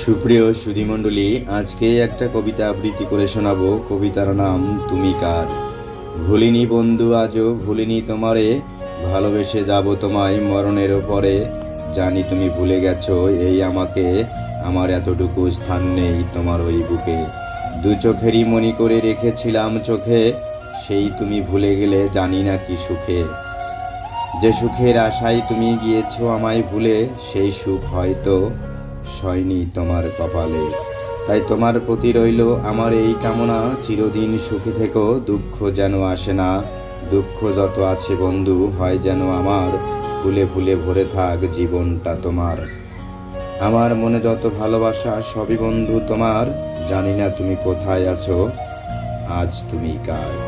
সুপ্রিয় সুধীমণ্ডলী, আজকে একটা কবিতা আবৃত্তি করে শোনাবো। কবিতার নাম তুমি কার। ভুলিনি বন্ধু, আজও ভুলিনি তোমারে, ভালোবেসে যাব তোমায় মরণের পরে। জানি তুমি ভুলে গেছো এই আমাকে, আমার এতটুকু স্থান নেই তোমার ওই বুকে। দু চোখেরই মনি করে রেখেছিলাম চোখে, সেই তুমি ভুলে গেলে জানি না কি সুখে। যে সুখের আশায় তুমি গিয়েছো আমায় ভুলে, সেই সুখ হয়তো সয়নি তোমার কপালে। তাই তোমার প্রতি রইল আমার এই কামনা, চিরদিন সুখে থেকো, দুঃখ যেন আসে না। দুঃখ যত আছে বন্ধু হয় যেন আমার, ফুলে ফুলে ভরে থাক জীবনটা তোমার। আমার মনে যত ভালোবাসা সবই বন্ধু তোমার, জানি না তুমি কোথায় আছো, আজ তুমি কার।